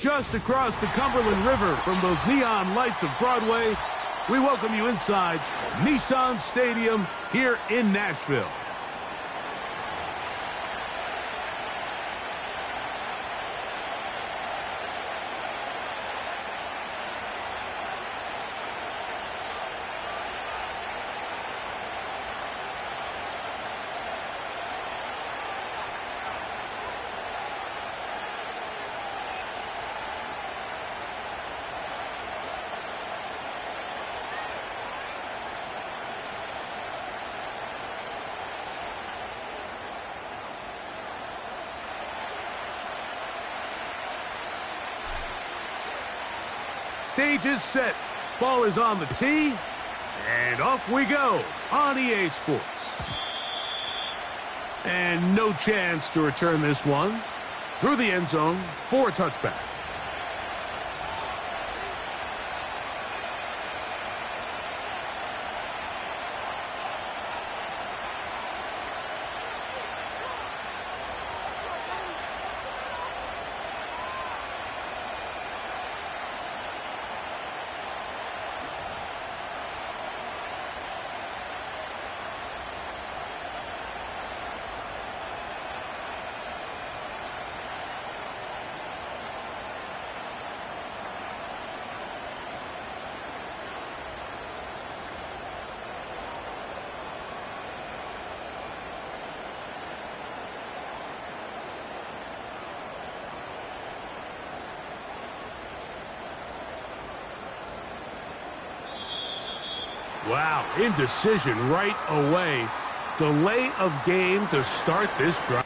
just across the Cumberland River from those neon lights of Broadway, we welcome you inside Nissan Stadium here in Nashville. Stage is set. Ball is on the tee. And off we go on EA Sports. And no chance to return this one. Through the end zone for a touchback. Wow, indecision right away. Delay of game to start this drive.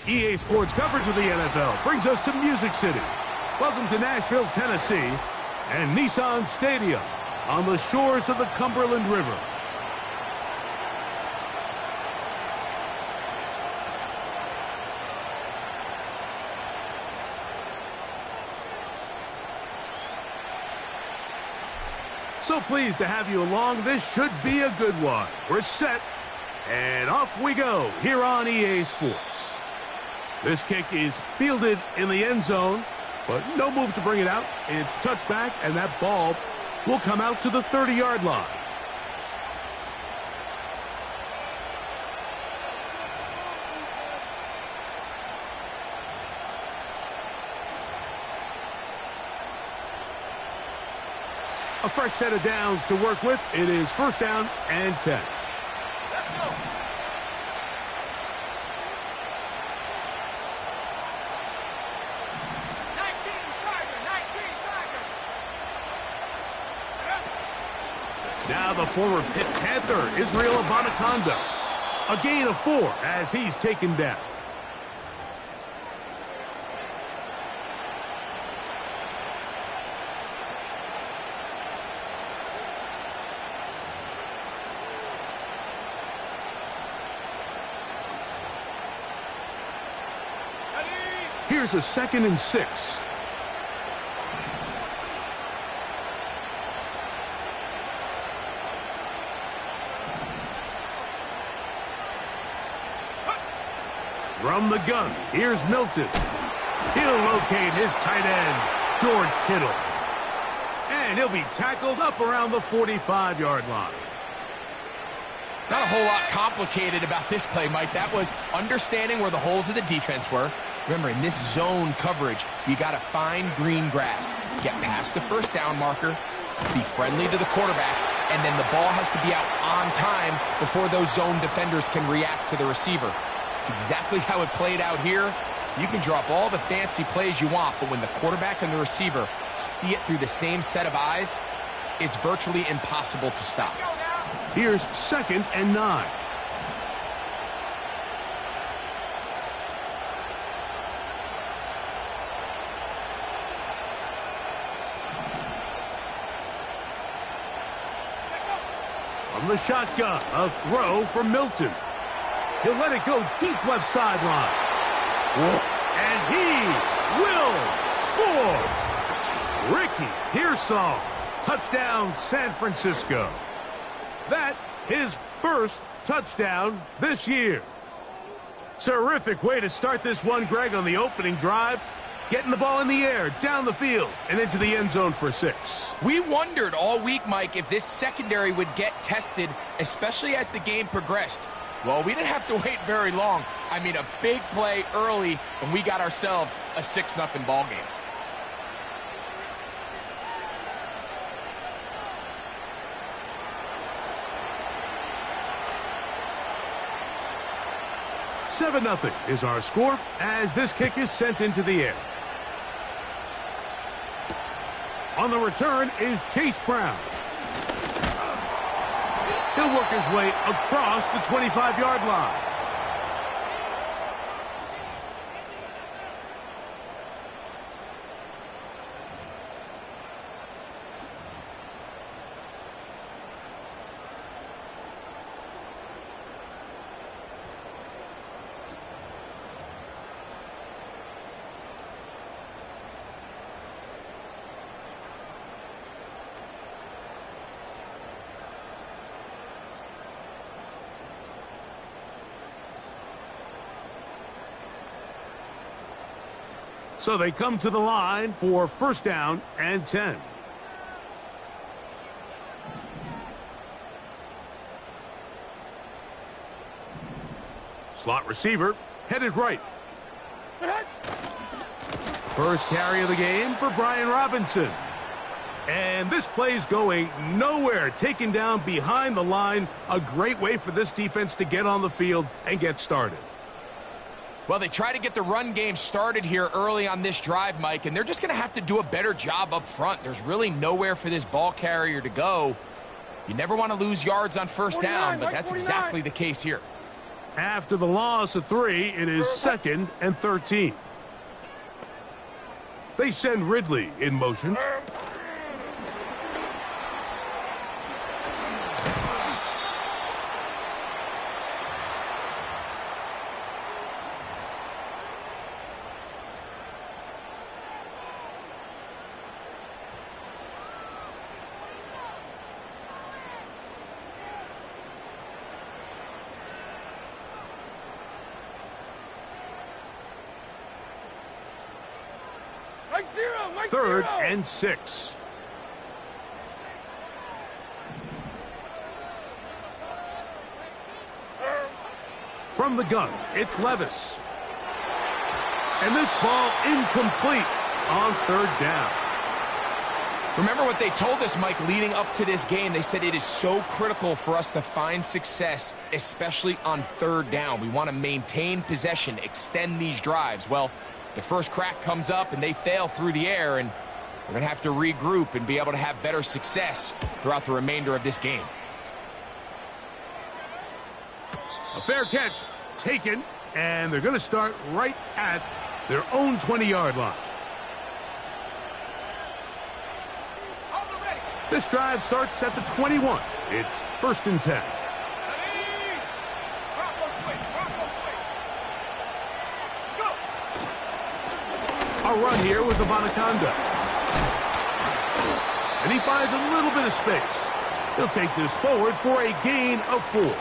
EA Sports coverage of the NFL brings us to Music City. Welcome to Nashville, Tennessee, and Nissan Stadium on the shores of the Cumberland River. So pleased to have you along. This should be a good one. We're set, and off we go here on EA Sports. This kick is fielded in the end zone, but no move to bring it out. It's touchback, and that ball will come out to the 30-yard line. A fresh set of downs to work with. It is first down and 10. Let's go. Now the former Pitt Panther, Israel Abanikanda. A gain of 4 as he's taken down. Here's a 2nd and 6. From the gun, here's Milton. He'll locate his tight end, George Kittle. And he'll be tackled up around the 45-yard line. Not a whole lot complicated about this play, Mike. That was understanding where the holes of the defense were. Remember, in this zone coverage, you got to find green grass. Get past the first down marker, be friendly to the quarterback, and then the ball has to be out on time before those zone defenders can react to the receiver. It's exactly how it played out here. You can drop all the fancy plays you want, but when the quarterback and the receiver see it through the same set of eyes, it's virtually impossible to stop. Here's 2nd and 9. From the shotgun, a throw from Milton. He'll let it go deep left sideline. And he will score. Ricky Pearsall. Touchdown, San Francisco. That his first touchdown this year. Terrific way to start this one, Greg, on the opening drive. Getting the ball in the air, down the field, and into the end zone for 6. We wondered all week, Mike, if this secondary would get tested, especially as the game progressed. Well, we didn't have to wait very long. I mean, a big play early, and we got ourselves a 6-0 ball game. $7-0 is our score as this kick is sent into the air. On the return is Chase Brown. He'll work his way across the 25-yard line. So they come to the line for first down and 10. Slot receiver headed right. First carry of the game for Brian Robinson. And this play's going nowhere. Taken down behind the line. A great way for this defense to get on the field and get started. Well, they try to get the run game started here early on this drive, Mike, and they're just going to have to do a better job up front. There's really nowhere for this ball carrier to go. You never want to lose yards on first down, but that's exactly the case here. After the loss of 3, it is 2nd and 13. They send Ridley in motion. Third and 6. From the gun, it's Levis. And this ball incomplete on 3rd down. Remember what they told us, Mike, leading up to this game. They said it is so critical for us to find success, especially on 3rd down. We want to maintain possession, extend these drives. Well, the first crack comes up and they fail through the air, and we're going to have to regroup and be able to have better success throughout the remainder of this game. A fair catch taken, and they're going to start right at their own 20-yard line. This drive starts at the 21. It's 1st and 10. A run here with Ivanaconda. And he finds a little bit of space. He'll take this forward for a gain of 4.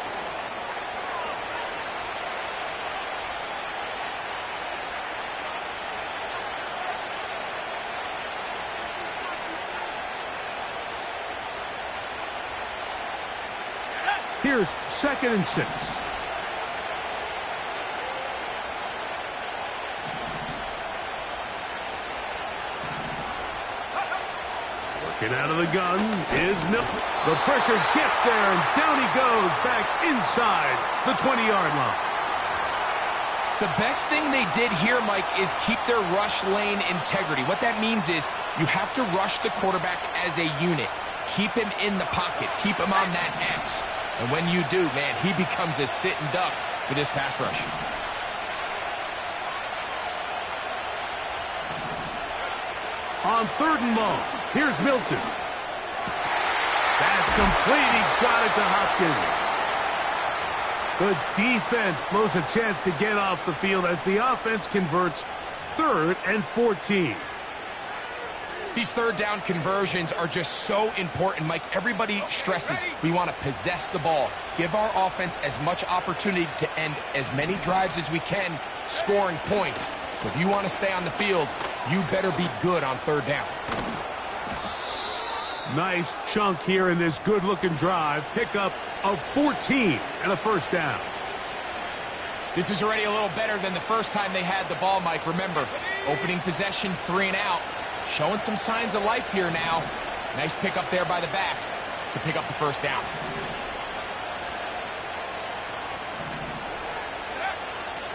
Here's 2nd and 6. Working out of the gun is Milton. The pressure gets there, and down he goes back inside the 20-yard line. The best thing they did here, Mike, is keep their rush lane integrity. What that means is you have to rush the quarterback as a unit. Keep him in the pocket. Keep him on that X. And when you do, man, he becomes a sitting duck for this pass rush. On 3rd and long, here's Milton. That's complete. He got it to Hopkins. Good defense blows a chance to get off the field as the offense converts 3rd and 14. These 3rd down conversions are just so important, Mike. Everybody stresses we want to possess the ball, give our offense as much opportunity to end as many drives as we can, scoring points. So if you want to stay on the field, you better be good on 3rd down. Nice chunk here in this good-looking drive. Pickup of 14 and a 1st down. This is already a little better than the first time they had the ball, Mike. Remember, opening possession, 3 and out. Showing some signs of life here now. Nice pickup there by the back to pick up the 1st down.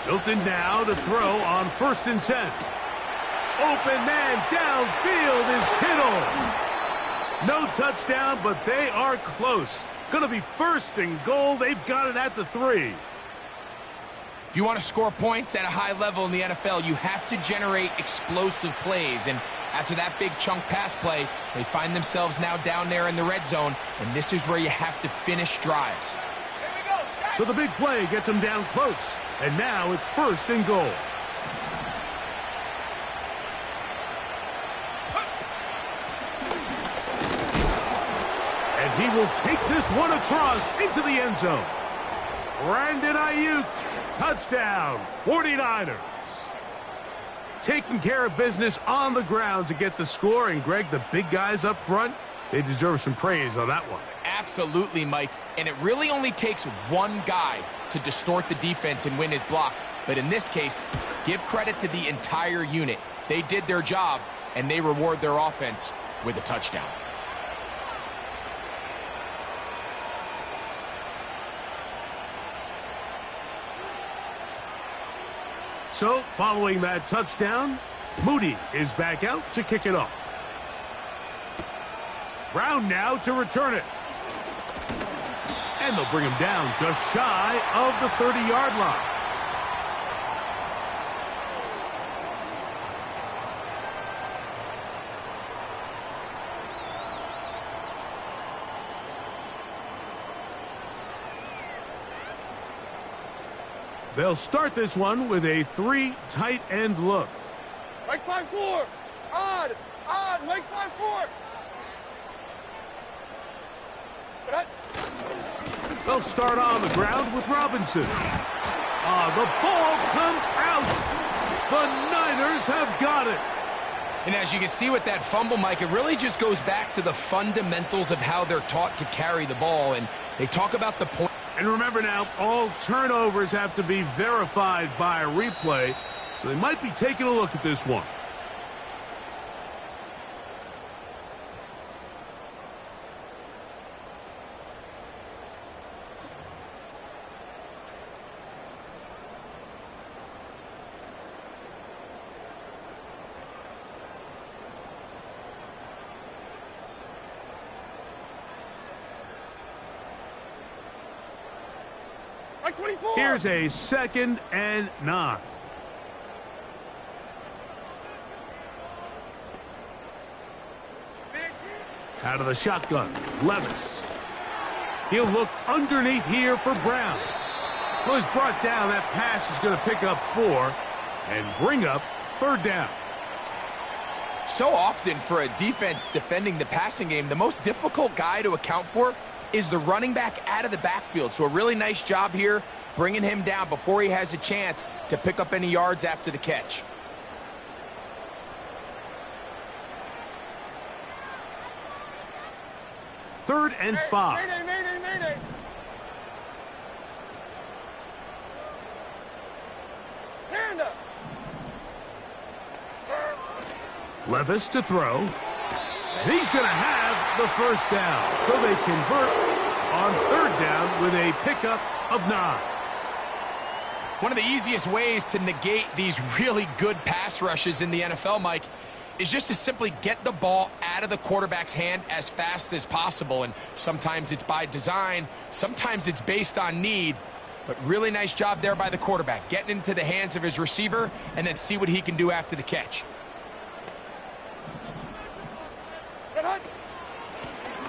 Milton now to throw on 1st and 10. Open man downfield is Kittle. No touchdown, but they are close. Going to be 1st and goal. They've got it at the 3. If you want to score points at a high level in the NFL, you have to generate explosive plays. And after that big chunk pass play, they find themselves now down there in the red zone, and this is where you have to finish drives. So the big play gets them down close, and now it's 1st and goal. And he will take this one across into the end zone. Brandon Ayuk, touchdown, 49ers. Taking care of business on the ground to get the score. And, Greg, the big guys up front, they deserve some praise on that one. Absolutely, Mike. And it really only takes one guy to distort the defense and win his block. But in this case, give credit to the entire unit. They did their job, and they reward their offense with a touchdown. So, following that touchdown, Moody is back out to kick it off. Brown now to return it. And they'll bring him down just shy of the 30-yard line. They'll start this one with a 3 tight end look. Like 5-4. Odd. Like 5-4. They'll start on the ground with Robinson. The ball comes out. The Niners have got it. And as you can see with that fumble, Mike, it really just goes back to the fundamentals of how they're taught to carry the ball. And they talk about the point. And remember now, all turnovers have to be verified by a replay, so they might be taking a look at this one. Here's a 2nd and 9. Out of the shotgun, Levis. He'll look underneath here for Brown. Well, he's brought down. That pass is going to pick up 4 and bring up 3rd down. So often for a defense defending the passing game, the most difficult guy to account for is the running back out of the backfield. So a really nice job here bringing him down before he has a chance to pick up any yards after the catch. Third and 5. Mayday. Stand up. Levis to throw. And he's going to have the 1st down. So they convert on 3rd down with a pickup of 9. One of the easiest ways to negate these really good pass rushes in the NFL, Mike, is just to simply get the ball out of the quarterback's hand as fast as possible. And sometimes it's by design, sometimes it's based on need. But really nice job there by the quarterback, getting into the hands of his receiver and then see what he can do after the catch.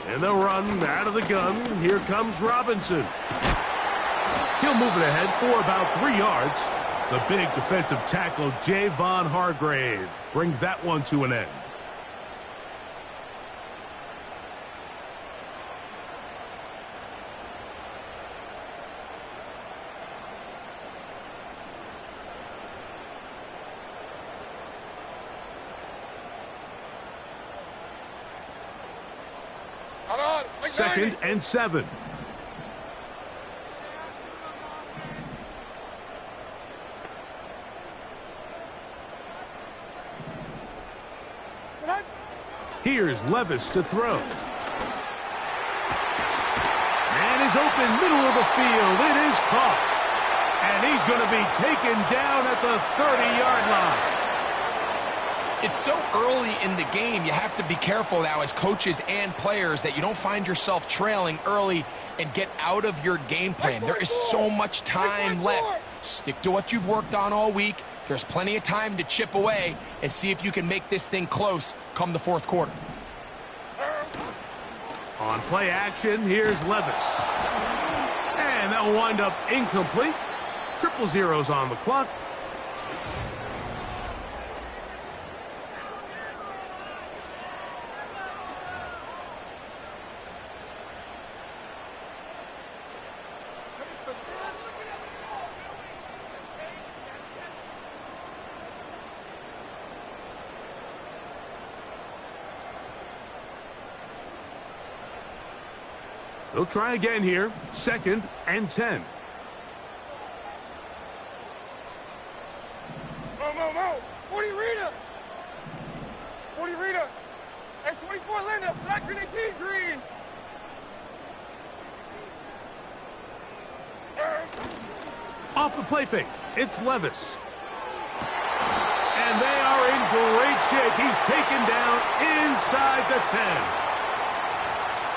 And they'll run out of the gun. Here comes Robinson. He'll move it ahead for about 3 yards. The big defensive tackle, Javon Hargrave, brings that one to an end. Second and 7. Here's Levis to throw. Man is open, middle of the field. It is caught. And he's going to be taken down at the 30-yard line. It's so early in the game, you have to be careful now as coaches and players that you don't find yourself trailing early and get out of your game plan. There is so much time left. Stick to what you've worked on all week. There's plenty of time to chip away and see if you can make this thing close come the 4th quarter. On play action, here's Levis. And that will wind up incomplete. 0-0 on the clock. They'll try again here. 2nd and 10. Mo. 40 Rita. 40 Rita. And 24 Linda. Black green 18 green. Off the play fake. It's Levis. And they are in great shape. He's taken down inside the 10.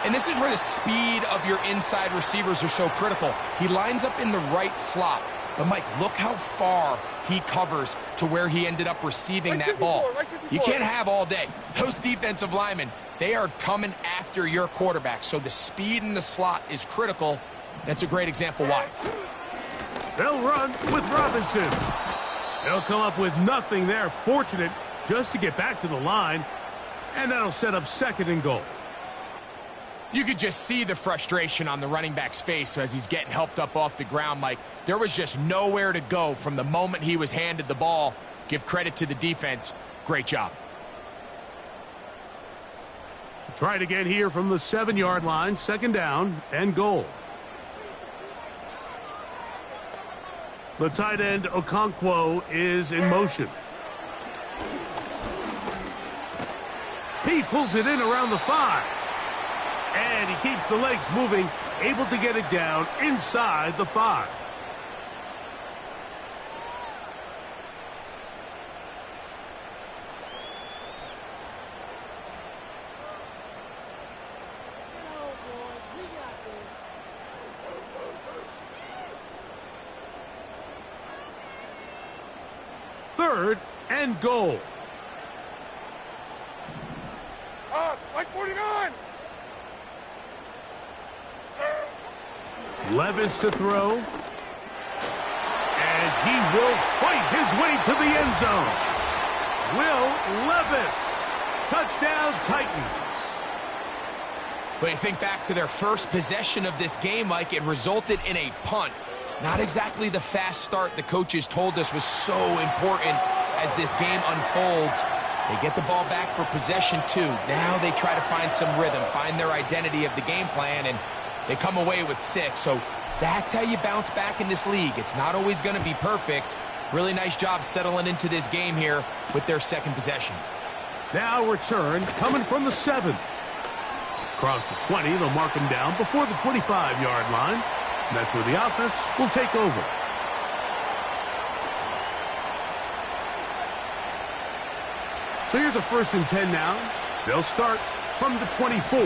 And this is where the speed of your inside receivers are so critical. He lines up in the right slot. But, Mike, look how far he covers to where he ended up receiving that ball. You can't have all day. Those defensive linemen, they are coming after your quarterback. So the speed in the slot is critical. That's a great example why. They'll run with Robinson. They'll come up with nothing there. Fortunate just to get back to the line. And that'll set up 2nd and goal. You could just see the frustration on the running back's face as he's getting helped up off the ground, Mike. There was just nowhere to go from the moment he was handed the ball. Give credit to the defense. Great job. Try it again here from the 7-yard line. 2nd down and goal. The tight end, Okonkwo, is in motion. He pulls it in around the 5. And he keeps the legs moving, able to get it down inside the 5. Third and goal. Like 49. Levis to throw. And he will fight his way to the end zone. Will Levis. Touchdown, Titans. But you think back to their first possession of this game, Mike, it resulted in a punt. Not exactly the fast start the coaches told us was so important as this game unfolds. They get the ball back for possession 2. Now they try to find some rhythm, find their identity of the game plan, and they come away with 6. So that's how you bounce back in this league. It's not always going to be perfect. Really nice job settling into this game here with their 2nd possession. Now return coming from the 7. Across the 20, they'll mark him down before the 25-yard line. And that's where the offense will take over. So here's a 1st and 10 now. They'll start from the 24.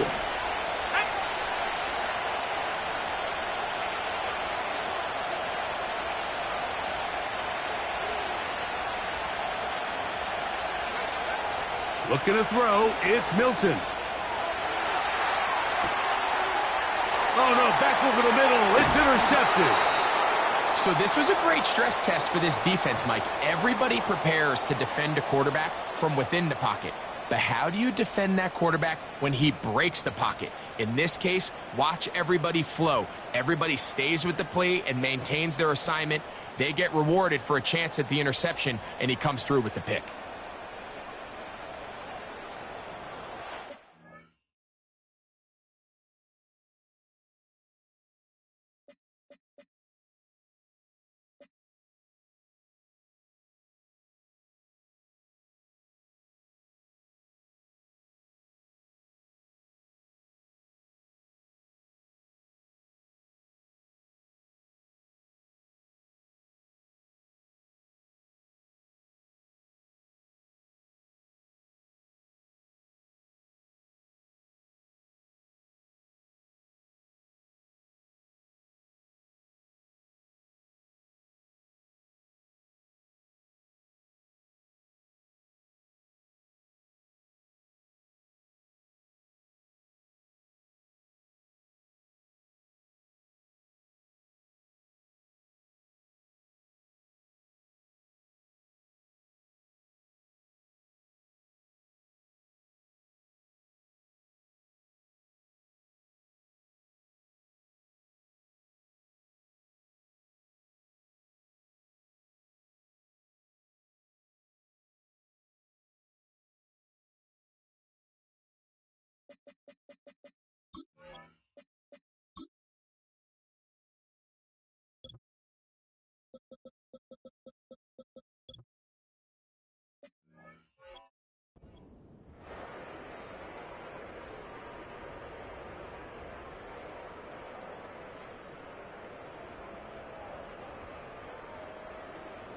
Looking to throw, it's Milton. Oh, no, back over the middle. It's intercepted. So this was a great stress test for this defense, Mike. Everybody prepares to defend a quarterback from within the pocket. But how do you defend that quarterback when he breaks the pocket? In this case, watch everybody flow. Everybody stays with the play and maintains their assignment. They get rewarded for a chance at the interception, and he comes through with the pick.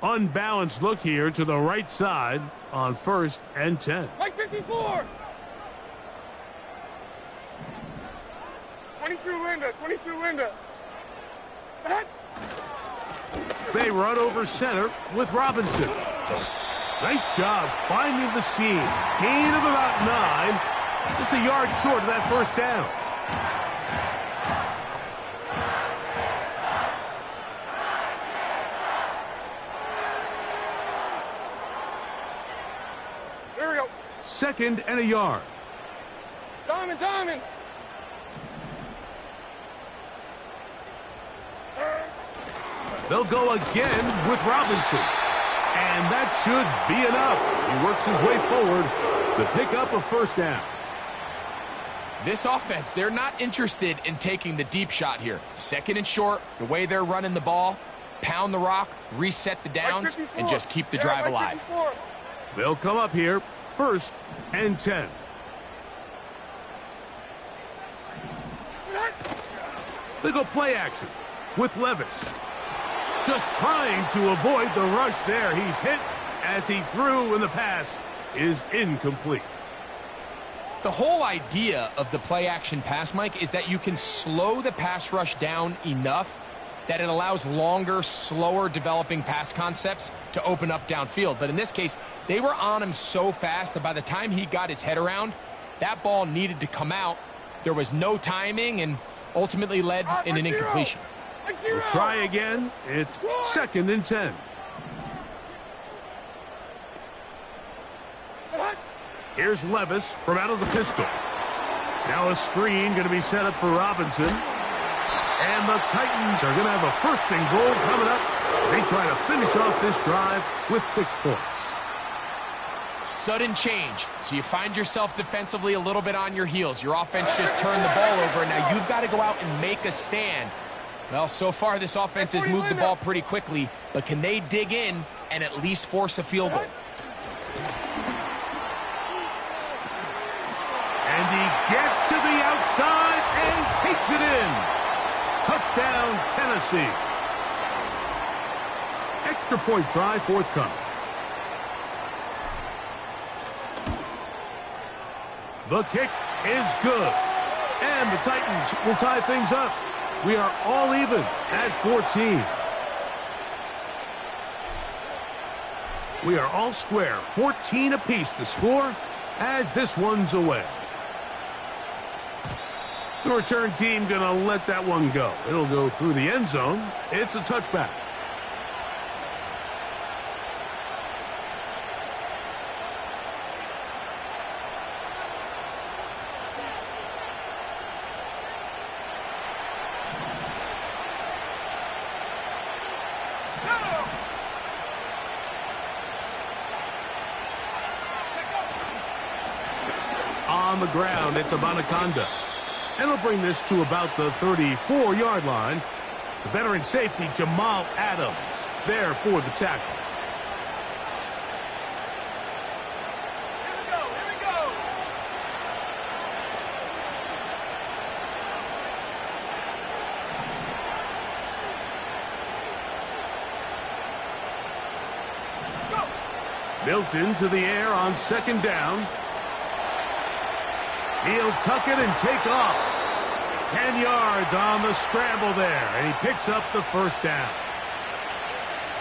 Unbalanced look here to the right side on 1st and 10. Like 54. 22 Linda, 22 Linda. Set. They run over center with Robinson. Nice job finding the seam. Gain of about 9. Just a yard short of that first down. Here we go. 2nd and a yard. Diamond, diamond. They'll go again with Robinson. And that should be enough. He works his way forward to pick up a first down. This offense, they're not interested in taking the deep shot here. 2nd and short, the way they're running the ball, pound the rock, reset the downs, and just keep the drive alive. They'll come up here, 1st and 10. They go play action with Levis. Just trying to avoid the rush there. He's hit as he threw, and the pass is incomplete. The whole idea of the play-action pass, Mike, is that you can slow the pass rush down enough that it allows longer, slower developing pass concepts to open up downfield. But in this case, they were on him so fast that by the time he got his head around, that ball needed to come out. There was no timing and ultimately led in an incompletion. We'll try again. It's 2nd and 10. Here's Levis from out of the pistol. Now a screen going to be set up for Robinson. And the Titans are going to have a 1st and goal coming up. They try to finish off this drive with 6 points. Sudden change. So you find yourself defensively a little bit on your heels. Your offense just turned the ball over, and now you've got to go out and make a stand. Well, so far this offense has moved the ball pretty quickly, but can they dig in and at least force a field goal? And he gets to the outside and takes it in. Touchdown, Tennessee. Extra point try forthcoming. The kick is good. And the Titans will tie things up. We are all even at 14. We are all square. 14 apiece the score as this one's away. The return team going to let that one go. It'll go through the end zone. It's a touchback. On the ground, it's Abanaconda. And he'll bring this to about the 34-yard line. The veteran safety, Jamal Adams, there for the tackle. Here we go. Milton to the air on 2nd down. He'll tuck it and take off. 10 yards on the scramble there, and he picks up the 1st down.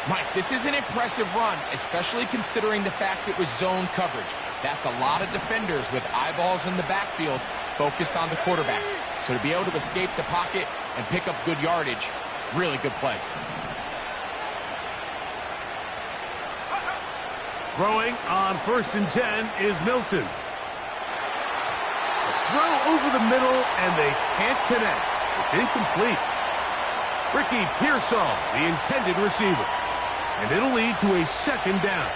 Mike, this is an impressive run, especially considering the fact it was zone coverage. That's a lot of defenders with eyeballs in the backfield focused on the quarterback. So to be able to escape the pocket and pick up good yardage, really good play. Throwing on 1st and 10 is Milton. Throw over the middle, and they can't connect. It's incomplete. Ricky Pearsall, the intended receiver. And it'll lead to a 2nd down.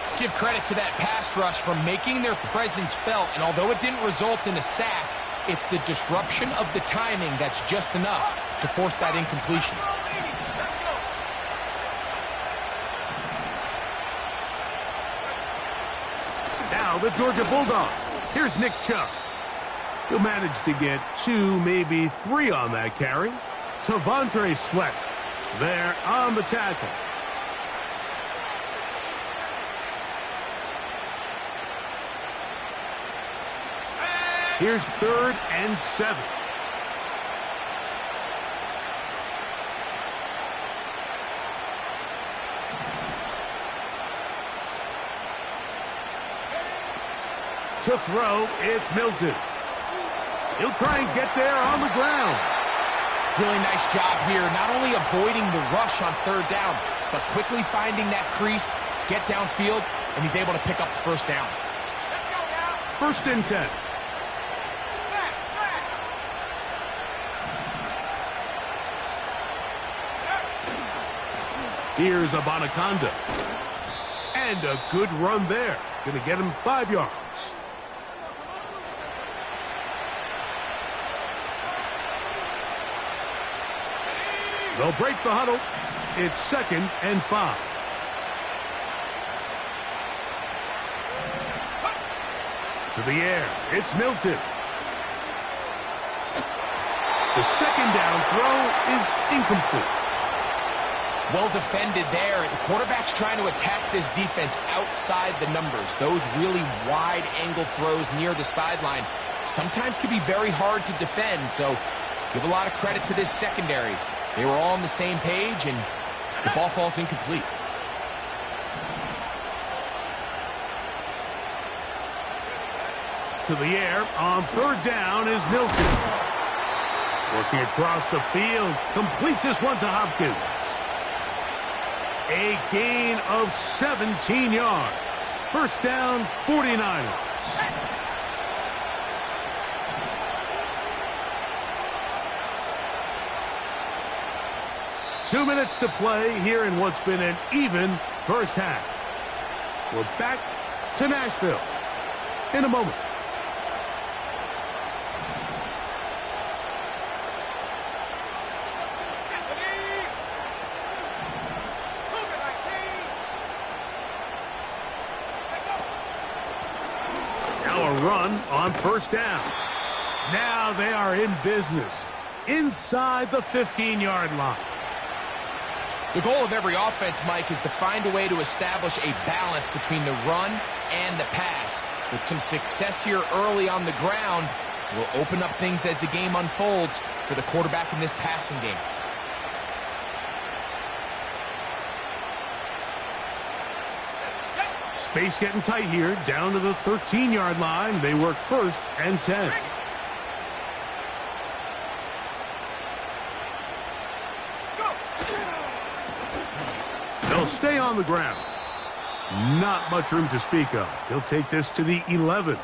Let's give credit to that pass rush for making their presence felt, and although it didn't result in a sack, it's the disruption of the timing that's just enough to force that incompletion. Now the Georgia Bulldogs. Here's Nick Chubb. He'll manage to get 2, maybe 3 on that carry. Tavondre Sweat there on the tackle. Here's 3rd and 7. To throw, it's Milton. He'll try and get there on the ground. Really nice job here, not only avoiding the rush on third down, but quickly finding that crease, get downfield, and he's able to pick up the first down. Let's go now. 1st and 10. Here's Abanaconda. And a good run there. Going to get him 5 yards. They'll break the huddle. It's 2nd and 5. To the air. It's Milton. The 2nd down throw is incomplete. Well defended there. The quarterback's trying to attack this defense outside the numbers. Those really wide angle throws near the sideline sometimes can be very hard to defend, so give a lot of credit to this secondary. They were all on the same page, and the ball falls incomplete. To the air on 3rd down is Milton. Working across the field, completes this one to Hopkins. A gain of 17 yards. 1st down, 49ers. Two minutes to play here in what's been an even first half. We're back to Nashville in a moment. Now a run on 1st down. Now they are in business inside the 15-yard line. The goal of every offense, Mike, is to find a way to establish a balance between the run and the pass. With some success here early on the ground, will open up things as the game unfolds for the quarterback in this passing game. Space getting tight here, down to the 13-yard line. They work 1st and 10. They'll stay on the ground. Not much room to speak of. He'll take this to the 11.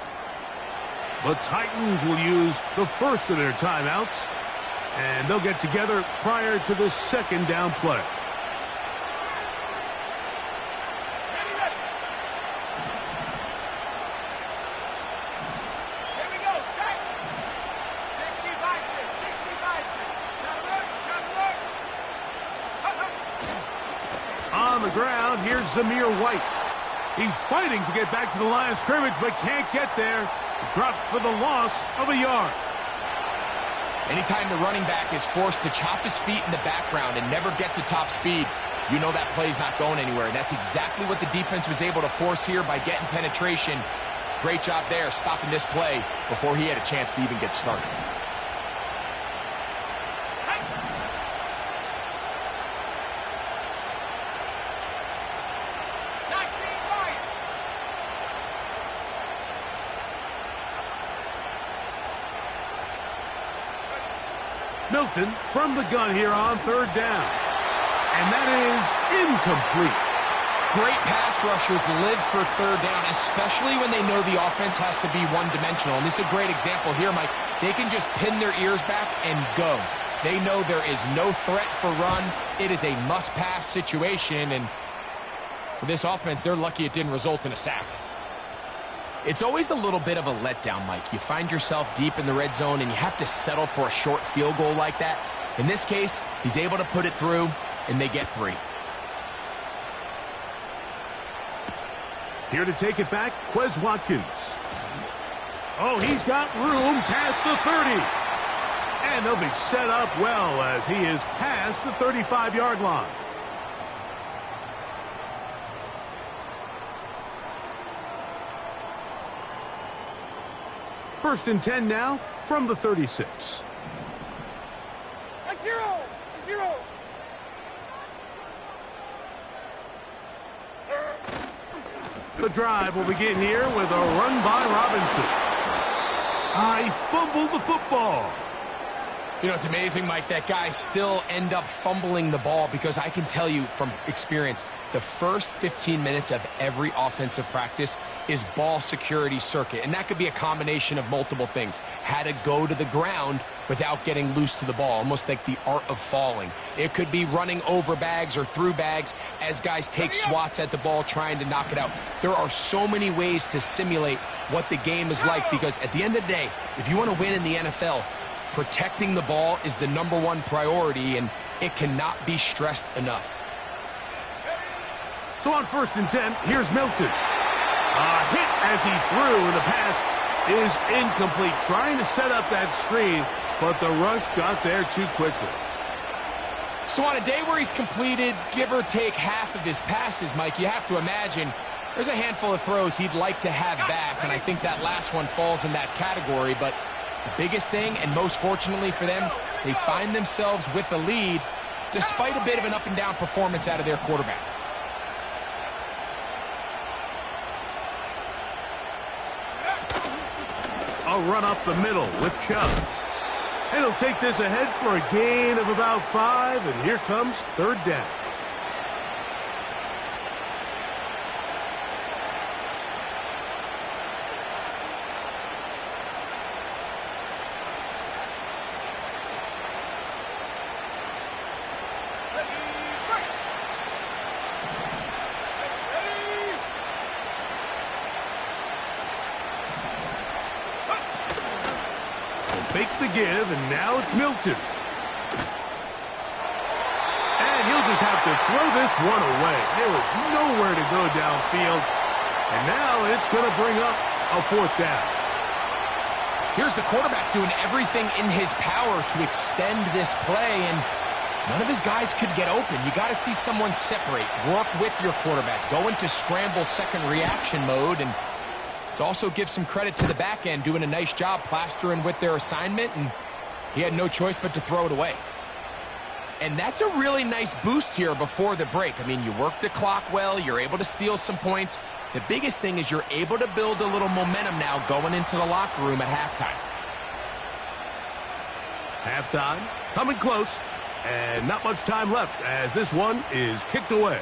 The Titans will use the first of their timeouts, and they'll get together prior to the 2nd down play. On the ground, here's Zamir White. He's fighting to get back to the line of scrimmage, but can't get there. Dropped for the loss of a yard. Anytime the running back is forced to chop his feet in the background and never get to top speed, you know that play's not going anywhere. And that's exactly what the defense was able to force here by getting penetration. Great job there, stopping this play before he had a chance to even get started. Milton from the gun here on 3rd down. And that is incomplete. Great pass rushers live for 3rd down, especially when they know the offense has to be one-dimensional. And this is a great example here, Mike. They can just pin their ears back and go. They know there is no threat for run. It is a must-pass situation, and for this offense, they're lucky it didn't result in a sack. It's always a little bit of a letdown, Mike. You find yourself deep in the red zone, and you have to settle for a short field goal like that. In this case, he's able to put it through, and they get 3. Here to take it back, Quez Watkins. Oh, he's got room past the 30. And they'll be set up well as he is past the 35-yard line. First and 10 now from the 36. 0. The drive will begin here with a run by Robinson. I fumbled the football. You know, it's amazing, Mike, that guys still end up fumbling the ball, because I can tell you from experience, the first 15 minutes of every offensive practice is ball security circuit. And that could be a combination of multiple things. How to go to the ground without getting loose to the ball, almost like the art of falling. It could be running over bags or through bags as guys take swats at the ball trying to knock it out. There are so many ways to simulate what the game is like, because at the end of the day, if you want to win in the NFL, protecting the ball is the #1 priority, and it cannot be stressed enough. So on 1st and 10, here's Milton. A hit as he threw, and the pass is incomplete. Trying to set up that screen, but the rush got there too quickly. So on a day where he's completed, give or take half of his passes, Mike, you have to imagine there's a handful of throws he'd like to have back, and I think that last one falls in that category. But the biggest thing, and most fortunately for them, they find themselves with a lead despite a bit of an up-and-down performance out of their quarterback. A run up the middle with Chubb. And he'll take this ahead for a gain of about 5, and here comes 3rd down. Fake the give, and now it's Milton. And he'll just have to throw this one away. There was nowhere to go downfield. And now it's going to bring up a 4th down. Here's the quarterback doing everything in his power to extend this play, and none of his guys could get open. You got to see someone separate, work with your quarterback, go into scramble second reaction mode, and let's also give some credit to the back end, doing a nice job plastering with their assignment, and he had no choice but to throw it away. And that's a really nice boost here before the break. I mean, you work the clock well, you're able to steal some points. The biggest thing is you're able to build a little momentum now going into the locker room at halftime. Halftime, coming close, and not much time left as this one is kicked away.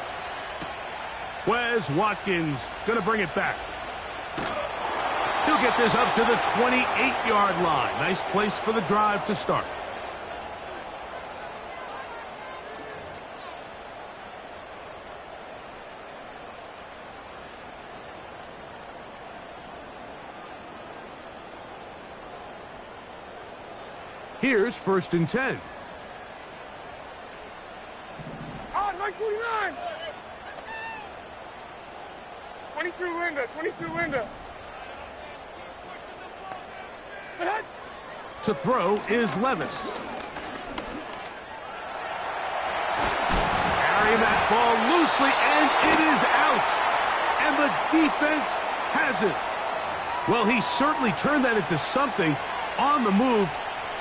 Wes Watkins going to bring it back. He'll get this up to the 28-yard line. Nice place for the drive to start. Here's 1st and 10. Ah, 949. 22 Linda, 22 Linda. To throw is Levis. Carrying that ball loosely, and it is out. And the defense has it. Well, he certainly turned that into something on the move.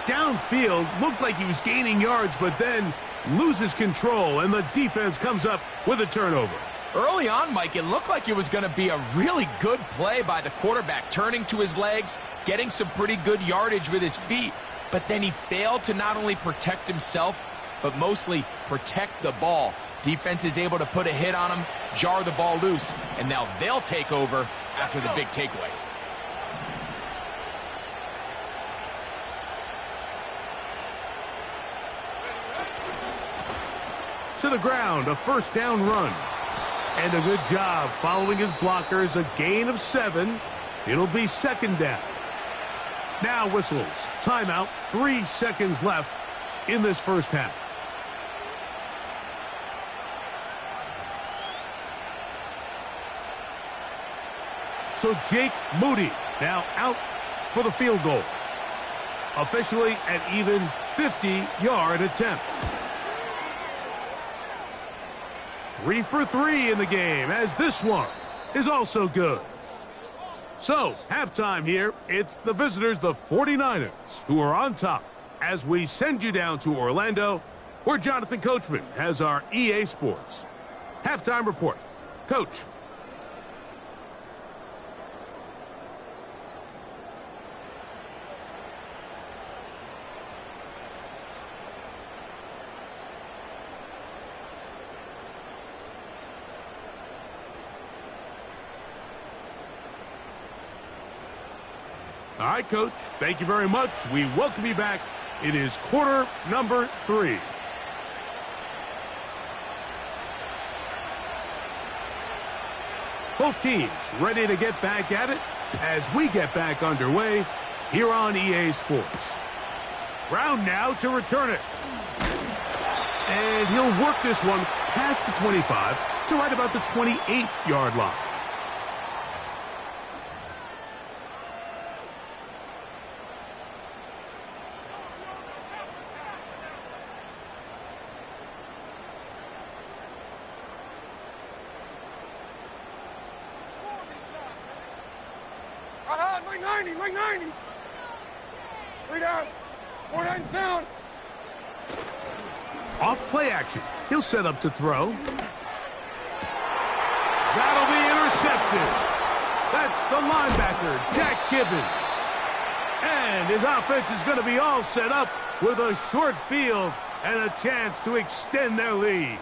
Downfield, looked like he was gaining yards, but then loses control, and the defense comes up with a turnover. Early on, Mike, it looked like it was going to be a really good play by the quarterback, turning to his legs, getting some pretty good yardage with his feet, but then he failed to not only protect himself, but mostly protect the ball. Defense is able to put a hit on him, jar the ball loose, and now they'll take over after the big takeaway. To the ground, a 1st down run. And a good job following his blockers, a gain of 7. It'll be 2nd down. Now whistles. Timeout, 3 seconds left in this 1st half. So Jake Moody now out for the field goal. Officially an even 50-yard attempt. 3 for 3 in the game, as this one is also good. So, halftime here, it's the visitors, the 49ers, who are on top as we send you down to Orlando, where Jonathan Coachman has our EA Sports halftime report. Coach. All right, Coach. Thank you very much. We welcome you back. It is quarter number 3. Both teams ready to get back at it as we get back underway here on EA Sports. Brown now to return it. And he'll work this one past the 25 to right about the 28-yard line. Right 90, right 90. 3 down. 4 lines down. Off play action. He'll set up to throw. That'll be intercepted. That's the linebacker, Jack Gibbons. And his offense is going to be all set up with a short field and a chance to extend their lead.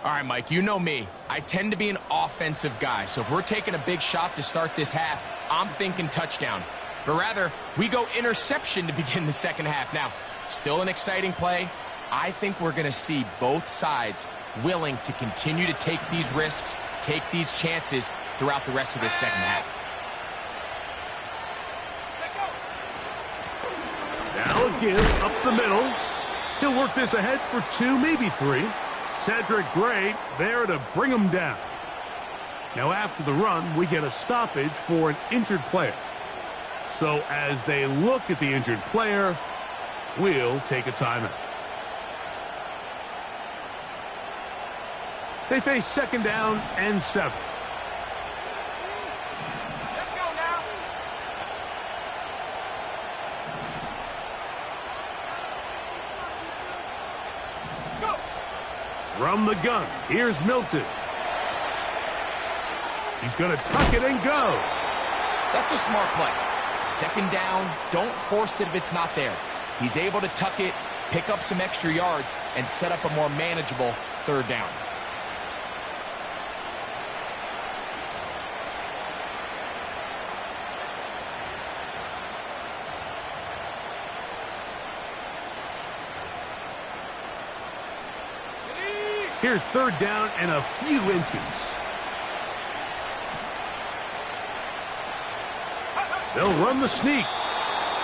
All right, Mike, you know me. I tend to be an offensive guy, so if we're taking a big shot to start this half, I'm thinking touchdown. But rather, we go interception to begin the second half. Now, still an exciting play. I think we're going to see both sides willing to continue to take these risks, take these chances throughout the rest of this second half. Now a give up the middle. He'll work this ahead for 2, maybe 3. Cedric Gray there to bring him down. Now after the run, we get a stoppage for an injured player. So as they look at the injured player, we'll take a timeout. They face second down and 7. Let's go now. Go. From the gun, here's Milton. He's going to tuck it and go. That's a smart play. Second down, don't force it if it's not there. He's able to tuck it, pick up some extra yards, and set up a more manageable third down. Here's third down and a few inches. They'll run the sneak.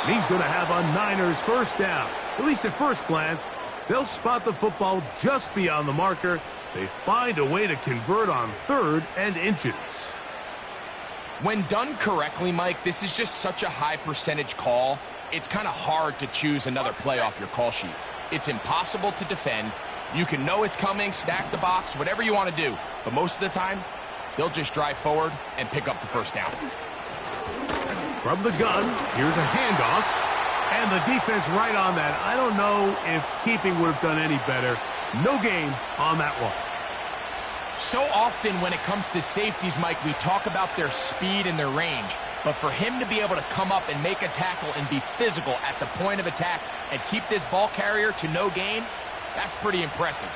And he's going to have a Niners first down. At least at first glance, they'll spot the football just beyond the marker. They find a way to convert on third and inches. When done correctly, Mike, this is just such a high percentage call. It's kind of hard to choose another play off your call sheet. It's impossible to defend. You can know it's coming, stack the box, whatever you want to do. But most of the time, they'll just drive forward and pick up the first down. From the gun, here's a handoff. And the defense right on that. I don't know if keeping would have done any better. No gain on that one. So often when it comes to safeties, Mike, we talk about their speed and their range. But for him to be able to come up and make a tackle and be physical at the point of attack and keep this ball carrier to no gain, that's pretty impressive.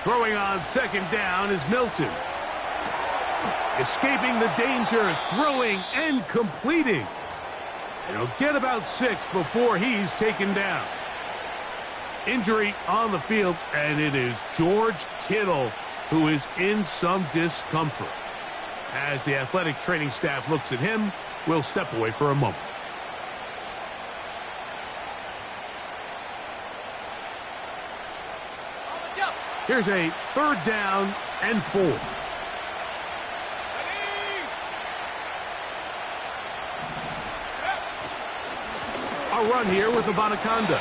Throwing on second down is Milton. Escaping the danger, throwing and completing. And he'll get about 6 before he's taken down. Injury on the field, and it is George Kittle who is in some discomfort. As the athletic training staff looks at him, we'll step away for a moment. Here's a third down and 4. A run here with the Bonaconda.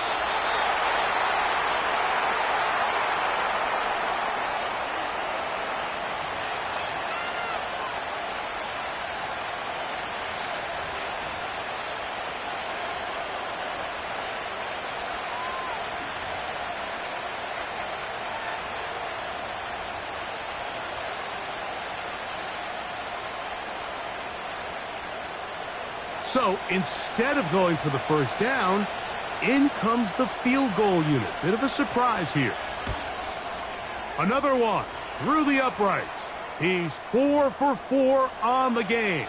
So instead of going for the first down, in comes the field goal unit. Bit of a surprise here. Another one through the uprights. He's 4 for 4 on the game.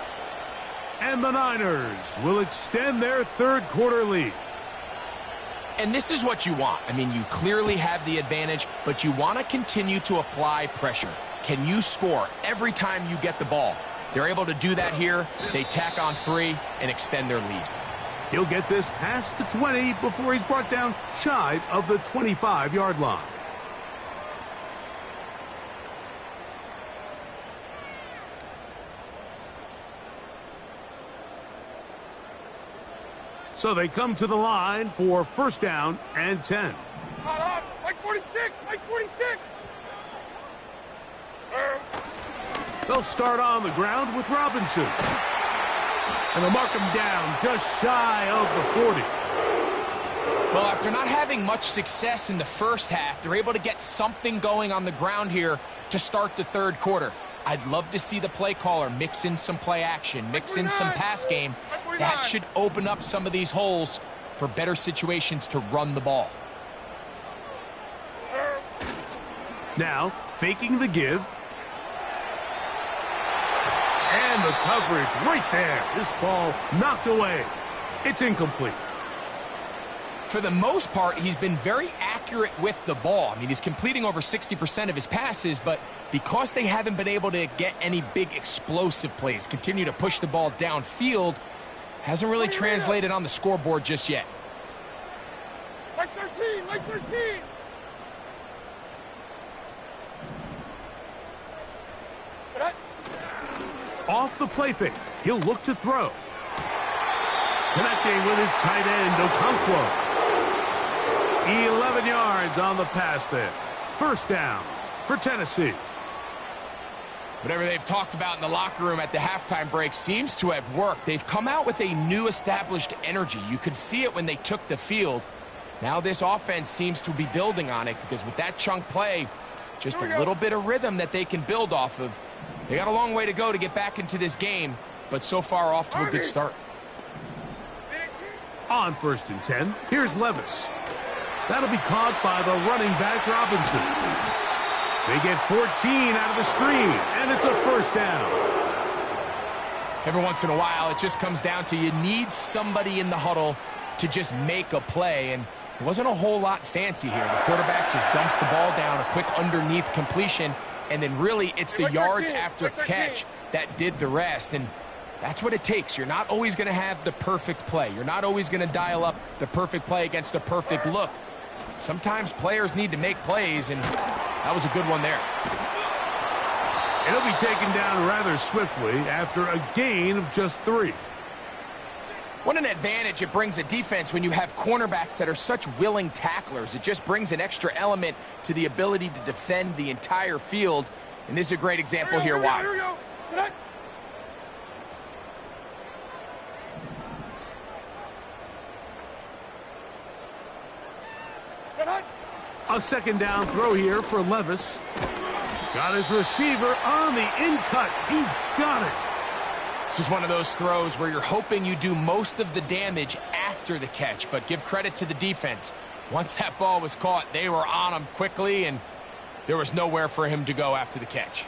And the Niners will extend their third quarter lead. And this is what you want. I mean, you clearly have the advantage, but you want to continue to apply pressure. Can you score every time you get the ball? They're able to do that here. They tack on 3 and extend their lead. He'll get this past the 20 before he's brought down shy of the 25-yard line. So they come to the line for first down and 10. Mike 46! Mike 46! They'll start on the ground with Robinson. And they'll mark him down just shy of the 40. Well, after not having much success in the first half, they're able to get something going on the ground here to start the third quarter. I'd love to see the play caller mix in some play action, mix in some pass game. That should open up some of these holes for better situations to run the ball. Now, faking the give. And the coverage right there. This ball knocked away. It's incomplete. For the most part, he's been very accurate with the ball. I mean, he's completing over 60% of his passes, but because they haven't been able to get any big explosive plays, continue to push the ball downfield, hasn't really translated on the scoreboard just yet. Mike 13! Mike 13! Off the play fake, he'll look to throw. Connecting with his tight end, Okonkwo. 11 yards on the pass there. First down for Tennessee. Whatever they've talked about in the locker room at the halftime break seems to have worked. They've come out with a new established energy. You could see it when they took the field. Now this offense seems to be building on it because with that chunk play, just a little bit of rhythm that they can build off of. They got a long way to go to get back into this game, but so far off to a good start. On first and 10, here's Levis. That'll be caught by the running back, Robinson. They get 14 out of the screen, and it's a first down. Every once in a while, it just comes down to you need somebody in the huddle to just make a play, and it wasn't a whole lot fancy here. The quarterback just dumps the ball down, a quick underneath completion, and then really it's the yards after catch that did the rest, and that's what it takes. You're not always going to have the perfect play. You're not always going to dial up the perfect play against the perfect look. Sometimes players need to make plays, and that was a good one there. It'll be taken down rather swiftly after a gain of just 3. What an advantage it brings a defense when you have cornerbacks that are such willing tacklers. It just brings an extra element to the ability to defend the entire field, and this is a great example here why. Here we go. Tonight. A second down throw here for Levis. Got his receiver on the in-cut. He's got it. This is one of those throws where you're hoping you do most of the damage after the catch, but give credit to the defense. Once that ball was caught, they were on him quickly, and there was nowhere for him to go after the catch.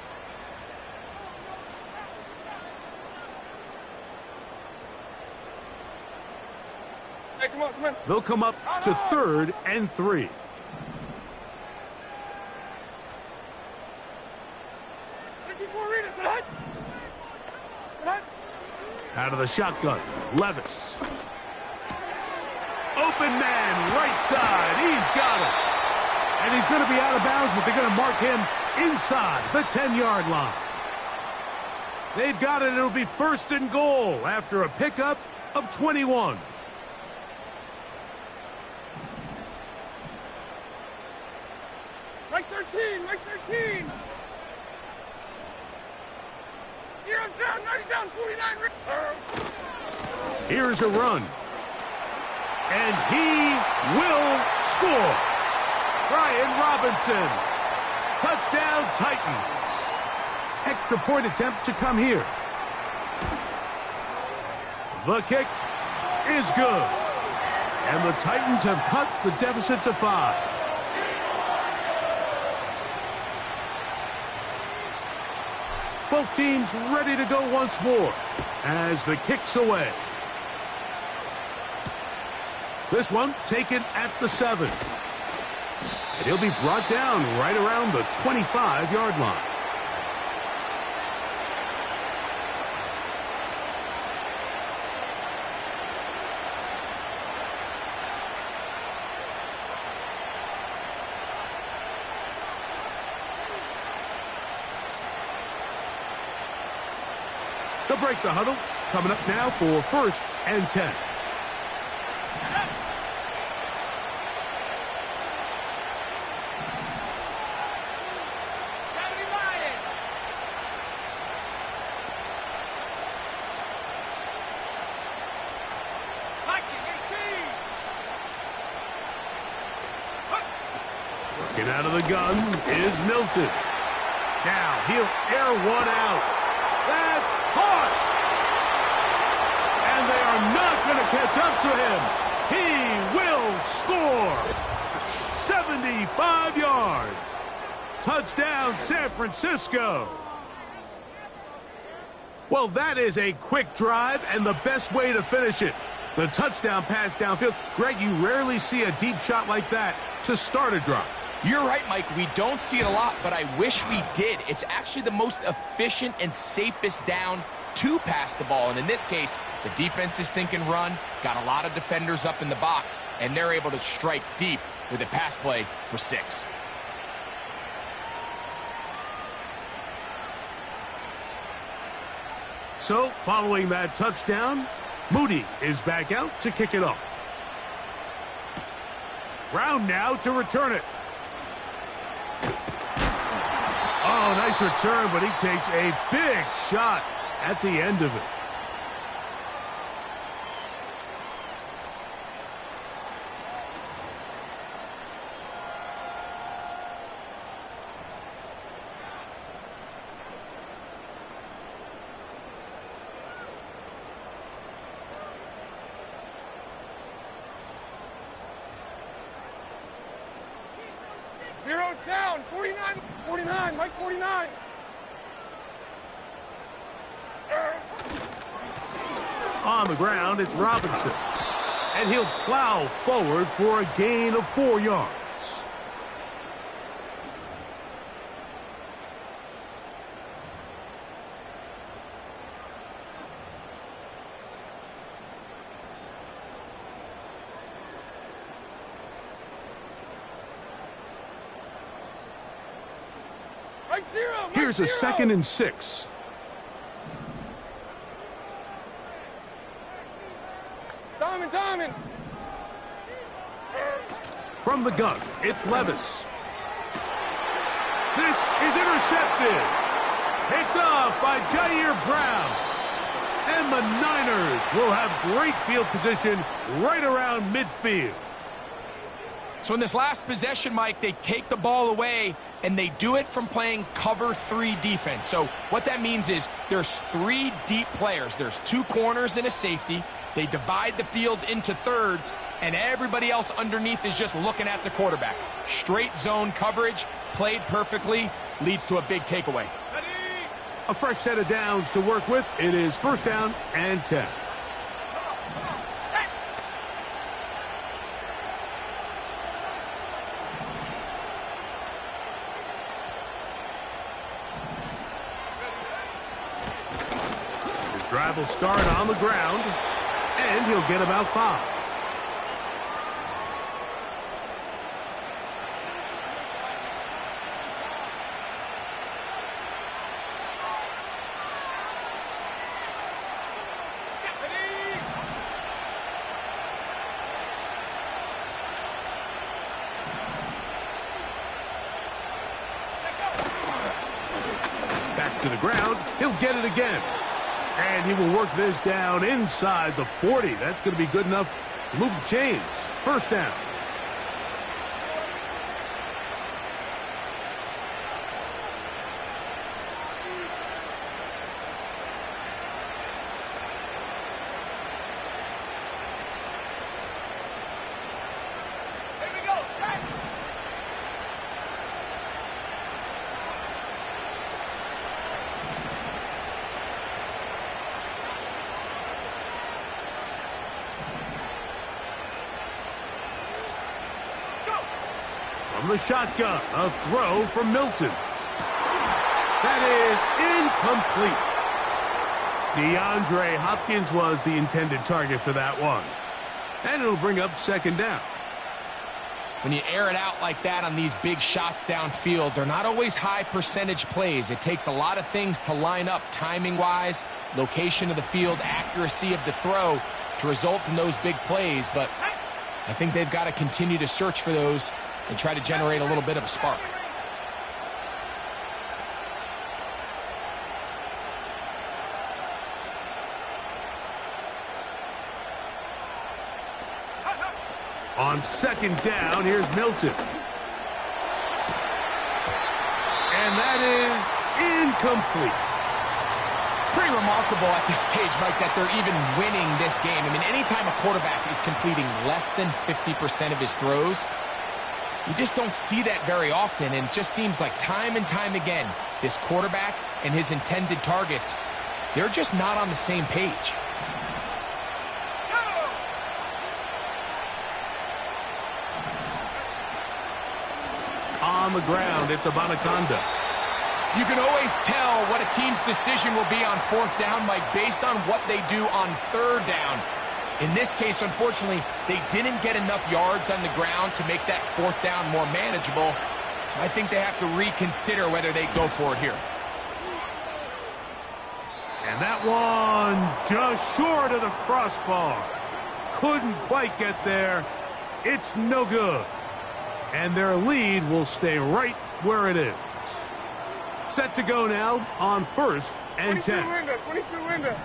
Hey, come on. They'll come up to 3rd and 3. Out of the shotgun, Levis. Open man, right side. He's got it. And he's going to be out of bounds, but they're going to mark him inside the 10-yard line. They've got it. It'll be 1st and goal after a pickup of 21. Mike 13, Mike 13. Heroes down, 90 down, 49. Here's a run. And he will score. Brian Robinson. Touchdown Titans. Extra point attempt to come here. The kick is good. And the Titans have cut the deficit to 5. Both teams ready to go once more as the kick's away. This one taken at the 7. And he'll be brought down right around the 25-yard line. They'll break the huddle. Coming up now for 1st and 10. Working out of the gun is Milton. Now he'll air one out. That's caught! And they are not going to catch up to him. He will score! 75 yards. Touchdown, San Francisco. Well, that is a quick drive and the best way to finish it. The touchdown pass downfield. Greg, you rarely see a deep shot like that to start a drive. You're right, Mike. We don't see it a lot, but I wish we did. It's actually the most efficient and safest down to pass the ball. And in this case, the defense is thinking run, got a lot of defenders up in the box, and they're able to strike deep with a pass play for 6. So, following that touchdown, Moody is back out to kick it off. Brown now to return it. Oh, nice return, but he takes a big shot at the end of it. Zero's down. 49. 49. Mike 49. On the ground, it's Robinson. And he'll plow forward for a gain of 4 yards. Mike 0. Mike Here's a 0. 2nd and 6. Diamond. From the gun, it's Levis. This is intercepted. Picked off by Jair Brown. And the Niners will have great field position right around midfield. So in this last possession, Mike, they take the ball away, and they do it from playing cover 3 defense. So what that means is there's 3 deep players. There's 2 corners and a safety. They divide the field into thirds, and everybody else underneath is just looking at the quarterback. Straight zone coverage, played perfectly, leads to a big takeaway. A fresh set of downs to work with. It is 1st down and 10. His drive will start on the ground, and he'll get about 5. Back to the ground. He'll get it again. And he will work this down inside the 40. That's going to be good enough to move the chains. 1st down. From the shotgun, a throw from Milton. That is incomplete. DeAndre Hopkins was the intended target for that one. And it'll bring up second down. When you air it out like that on these big shots downfield, they're not always high percentage plays. It takes a lot of things to line up timing-wise, location of the field, accuracy of the throw to result in those big plays. But I think they've got to continue to search for those and try to generate a little bit of a spark. On second down, here's Milton. And that is incomplete. It's pretty remarkable at this stage, Mike, that they're even winning this game. I mean, anytime a quarterback is completing less than 50% of his throws, you just don't see that very often. And it just seems like time and time again, this quarterback and his intended targets, they're just not on the same page. On the ground, it's Abanaconda. You can always tell what a team's decision will be on fourth down, Mike, based on what they do on third down. In this case, unfortunately, they didn't get enough yards on the ground to make that fourth down more manageable. So I think they have to reconsider whether they go for it here. And that one just short of the crossbar. Couldn't quite get there. It's no good. And their lead will stay right where it is. Set to go now on first and 10. 22 window.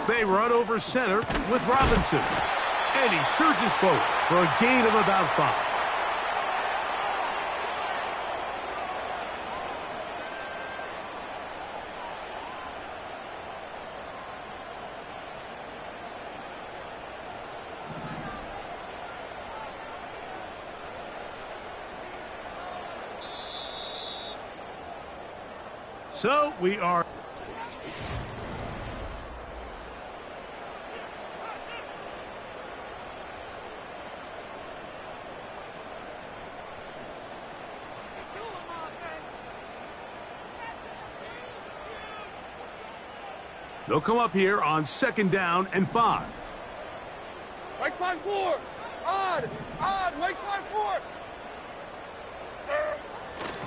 They run over center with Robinson. And he surges forward for a gain of about 5. So we are. They'll come up here on second down and 5. Mike 5-4. Odd. Mike 5-4.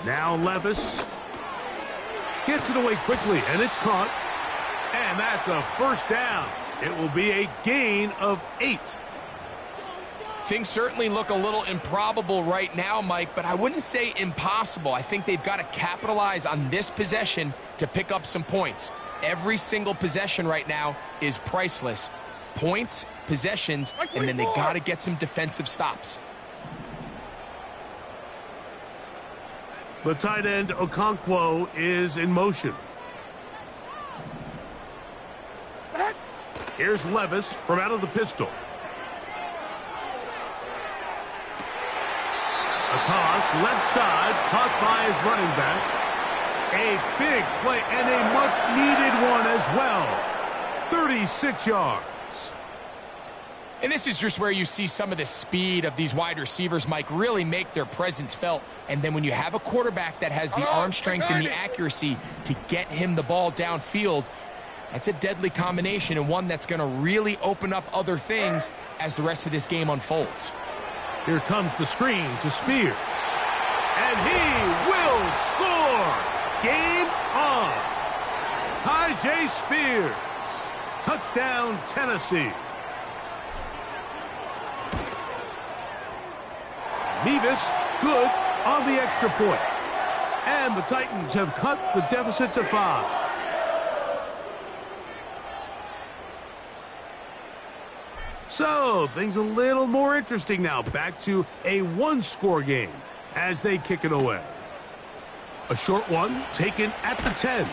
Now Levis gets it away quickly, and it's caught. And that's a first down. It will be a gain of 8. Things certainly look a little improbable right now, Mike, but I wouldn't say impossible. I think they've got to capitalize on this possession to pick up some points. Every single possession right now is priceless. Points, possessions, and then they got to get some defensive stops. The tight end, Okonkwo, is in motion. Here's Levis from out of the pistol. A toss, left side, caught by his running back. A big play and a much-needed one as well. 36 yards. And this is just where you see some of the speed of these wide receivers, Mike, really make their presence felt. And then when you have a quarterback that has the arm strength and the accuracy to get him the ball downfield, that's a deadly combination and one that's going to really open up other things as the rest of this game unfolds. Here comes the screen to Spears. And he will score! Game on! Tyjae Spears. Touchdown, Tennessee. Nevis, good on the extra point. And the Titans have cut the deficit to 5. So, things a little more interesting now. Back to a one-score game as they kick it away. A short one taken at the 10.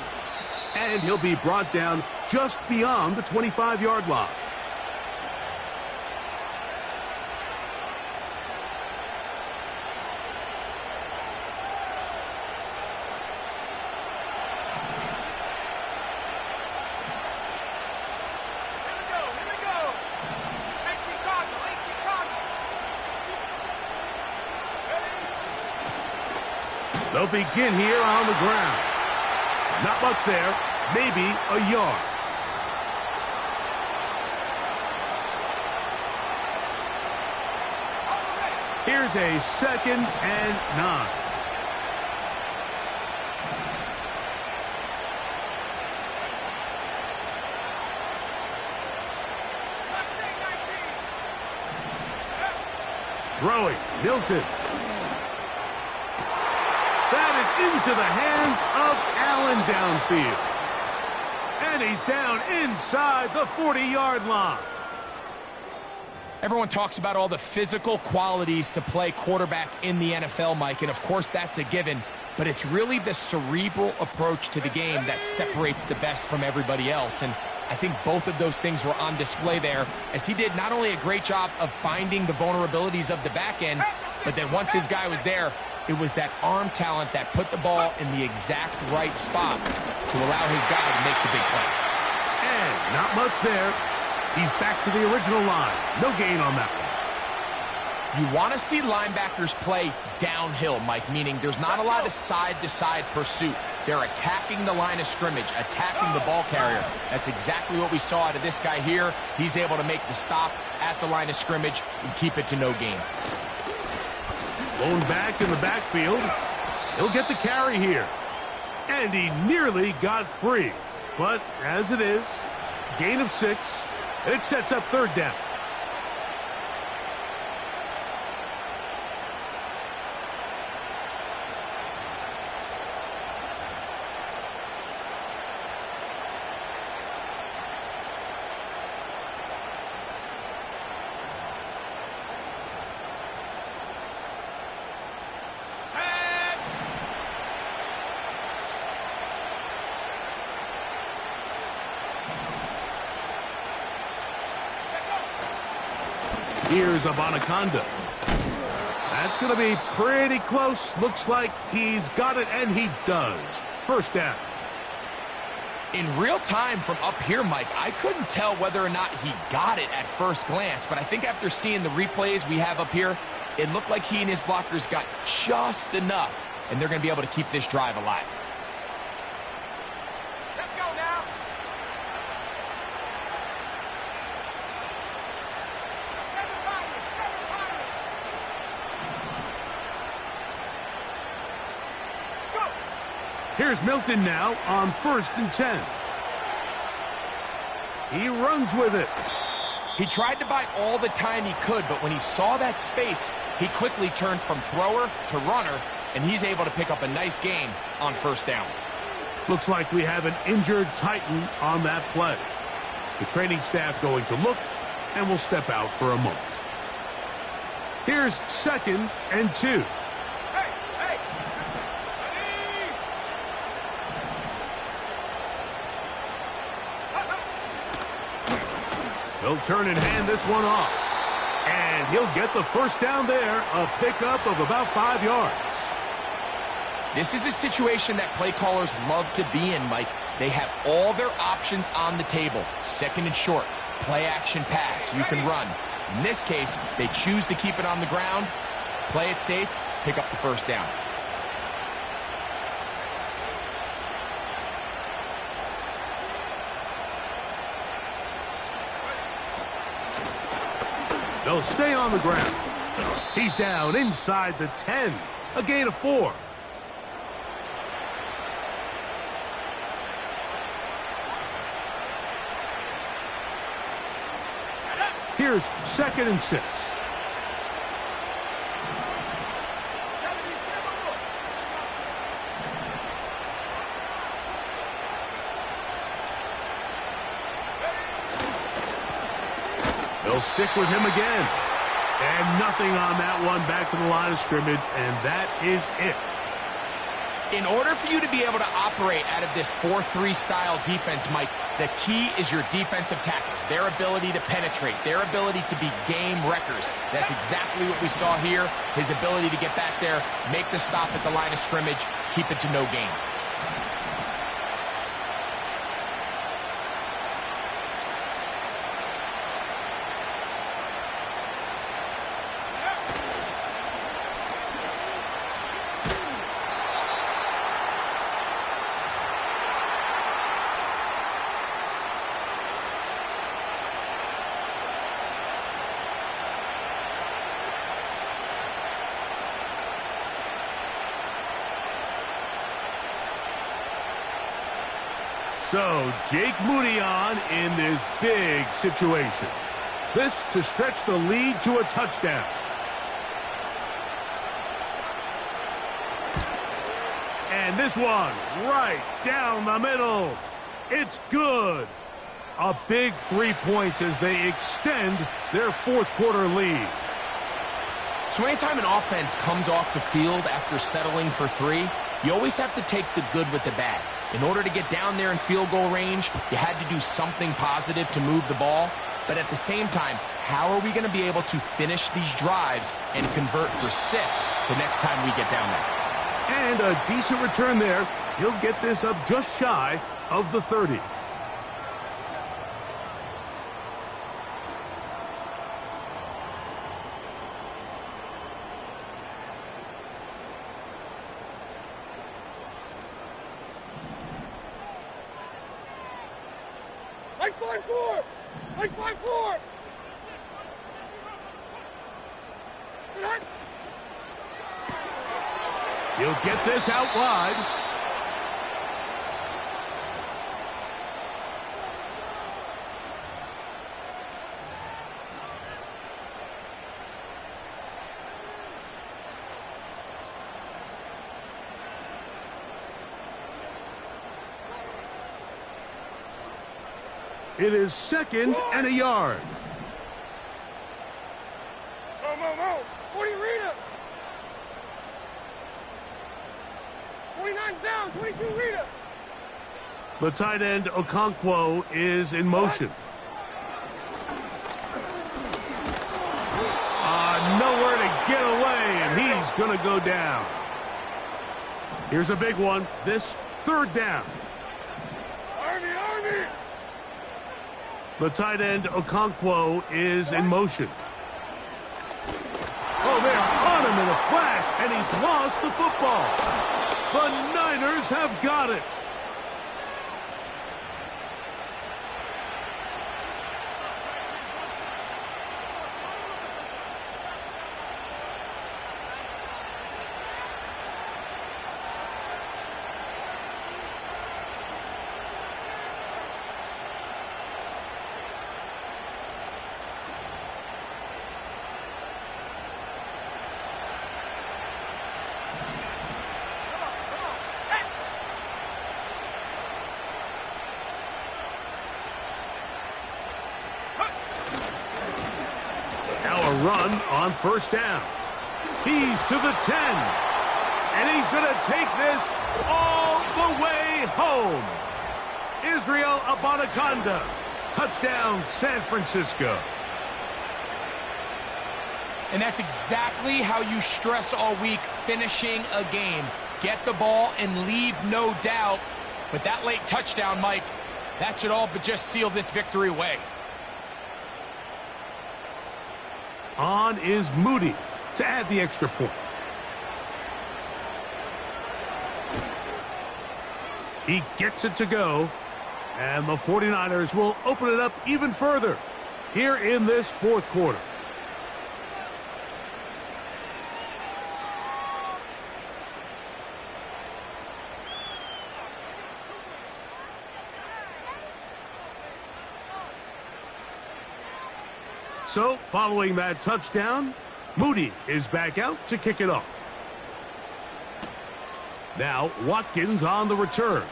And he'll be brought down just beyond the 25-yard line. They'll begin here on the ground. Not much there, maybe a yard. Here's a 2nd and 9. Throwing, Milton. That is into the hands of Allen downfield. And he's down inside the 40-yard line. Everyone talks about all the physical qualities to play quarterback in the NFL, Mike, and of course that's a given, but it's really the cerebral approach to the game that separates the best from everybody else, and I think both of those things were on display there, as he did not only a great job of finding the vulnerabilities of the back end, but then once his guy was there, it was that arm talent that put the ball in the exact right spot to allow his guy to make the big play. And not much there. He's back to the original line. No gain on that one. You want to see linebackers play downhill, Mike, meaning there's not a lot of side-to-side pursuit. They're attacking the line of scrimmage, attacking the ball carrier. That's exactly what we saw out of this guy here. He's able to make the stop at the line of scrimmage and keep it to no gain. Blown back in the backfield. He'll get the carry here. And he nearly got free. But as it is, gain of 6. It sets up 3rd down. Here's Abanaconda. That's going to be pretty close. Looks like he's got it, and he does. 1st down. In real time from up here, Mike, I couldn't tell whether or not he got it at first glance, but I think after seeing the replays we have up here, it looked like he and his blockers got just enough, and they're going to be able to keep this drive alive. Let's go now. Here's Milton now on 1st and 10. He runs with it. He tried to buy all the time he could, but when he saw that space, he quickly turned from thrower to runner, and he's able to pick up a nice gain on 1st down. Looks like we have an injured Titan on that play. The training staff going to look, and will step out for a moment. Here's 2nd and 2. He'll turn and hand this one off. And he'll get the 1st down there, a pickup of about 5 yards. This is a situation that play callers love to be in, Mike. They have all their options on the table. 2nd and short, play action pass, you can run. In this case, they choose to keep it on the ground, play it safe, pick up the 1st down. They'll stay on the ground. He's down inside the 10. A gain of 4. Here's 2nd and 6. They'll stick with him again. And nothing on that one, back to the line of scrimmage, and that is it. In order for you to be able to operate out of this 4-3 style defense, Mike, the key is your defensive tackles, their ability to penetrate, their ability to be game wreckers. That's exactly what we saw here, his ability to get back there, make the stop at the line of scrimmage, keep it to no gain. So, Jake Moody on in this big situation. This to stretch the lead to a touchdown. And this one right down the middle. It's good. A big 3 points as they extend their fourth quarter lead. So anytime an offense comes off the field after settling for 3, you always have to take the good with the bad. In order to get down there in field goal range, you had to do something positive to move the ball. But at the same time, how are we going to be able to finish these drives and convert for 6 the next time we get down there? And a decent return there. He'll get this up just shy of the 30. Like 5-4! Like 5-4! He'll get this out wide. It is 2nd and a yard. Mo. 40 Rita. 49's down. 22 Rita. The tight end, Okonkwo, is in motion. Nowhere to get away, and he's going to go down. Here's a big one. This 3rd down. Army. The tight end, Okonkwo, is in motion. Oh, they're on him in a flash, and he's lost the football. The Niners have got it. Run on 1st down. He's to the 10. And he's going to take this all the way home. Israel Abanikanda. Touchdown, San Francisco. And that's exactly how you stress all week, finishing a game. Get the ball and leave no doubt. But that late touchdown, Mike, that should all but just seal this victory away. On is Moody to add the extra point. He gets it to go, and the 49ers will open it up even further here in this 4th quarter. So, following that touchdown, Moody is back out to kick it off. Now, Watkins on the return.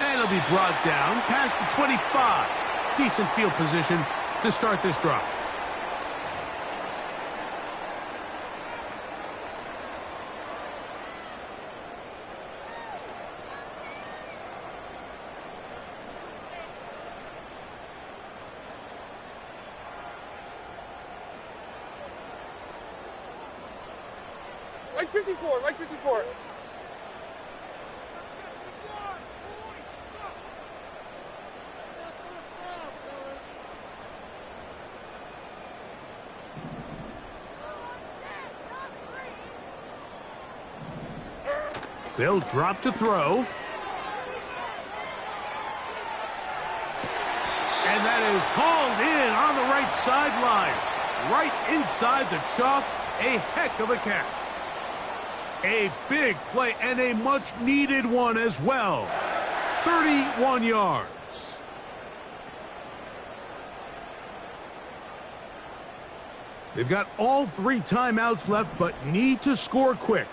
And he'll be brought down past the 25. Decent field position to start this drive. Like 54, like 54. They'll drop to throw. And that is hauled in on the right sideline. Right inside the chalk. A heck of a catch. A big play and a much-needed one as well. 31 yards. They've got all 3 timeouts left, but need to score quick.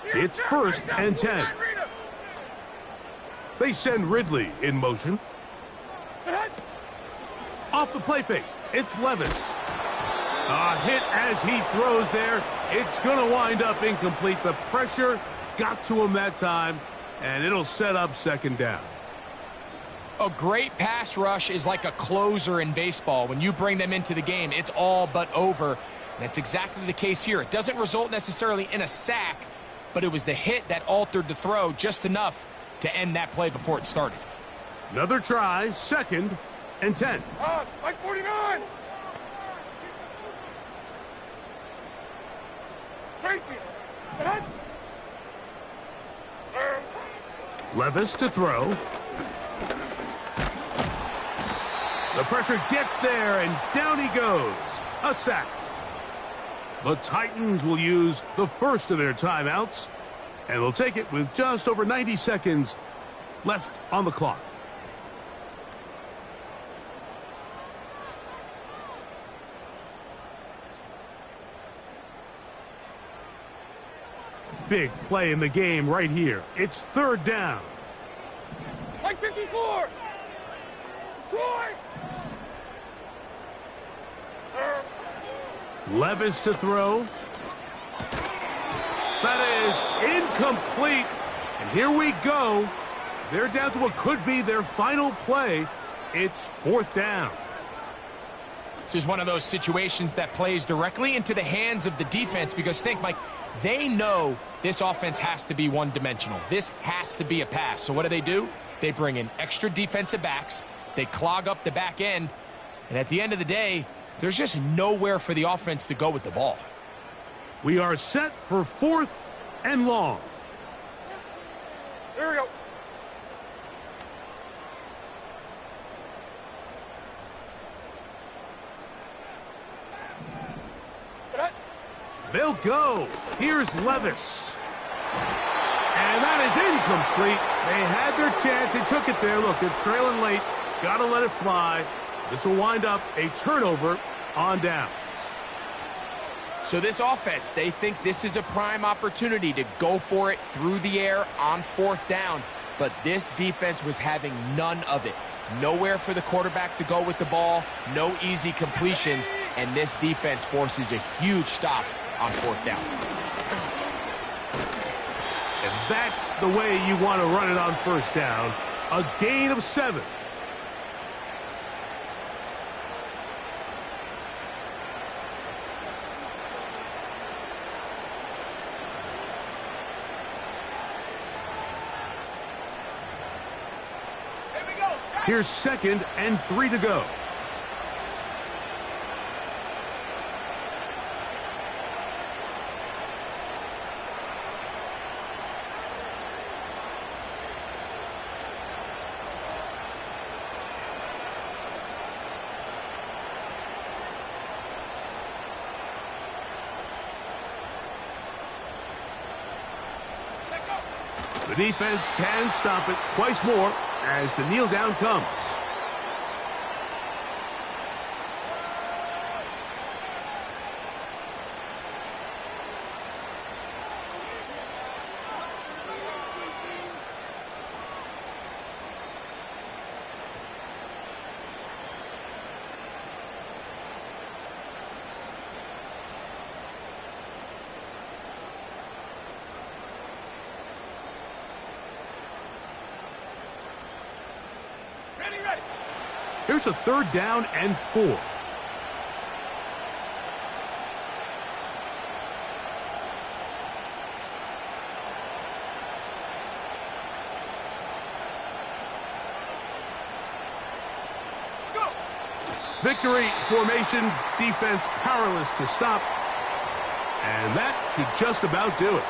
It's 1st and 10. They send Ridley in motion. Off the play fake, it's Levis. A hit as he throws there. It's going to wind up incomplete. The pressure got to him that time, and it'll set up 2nd down. A great pass rush is like a closer in baseball. When you bring them into the game, it's all but over. And that's exactly the case here. It doesn't result necessarily in a sack, but it was the hit that altered the throw just enough to end that play before it started. Another try, 2nd and 10. Mike 49. Tracy. Levis to throw. The pressure gets there, and down he goes. A sack. The Titans will use the first of their timeouts, and will take it with just over 90 seconds left on the clock. Big play in the game right here. It's 3rd down. Mike 54. Troy. Levis to throw. That is incomplete. And here we go. They're down to what could be their final play. It's 4th down. This is one of those situations that plays directly into the hands of the defense, because think, Mike, they know this offense has to be one-dimensional. This has to be a pass. So what do? They bring in extra defensive backs. They clog up the back end. And at the end of the day, there's just nowhere for the offense to go with the ball. We are set for 4th and long. Here we go. They'll go. Here's Levis. And that is incomplete. They had their chance. They took it there. Look, they're trailing late. Got to let it fly. This will wind up a turnover on downs. So this offense, they think this is a prime opportunity to go for it through the air on 4th down. But this defense was having none of it. Nowhere for the quarterback to go with the ball. No easy completions. And this defense forces a huge stop on 4th down. And that's the way you want to run it on 1st down. A gain of 7. Here's 2nd and 3 to go. The defense can stop it twice more as the kneel down comes. Here's a 3rd down and 4. Go. Victory formation, defense powerless to stop. And that should just about do it.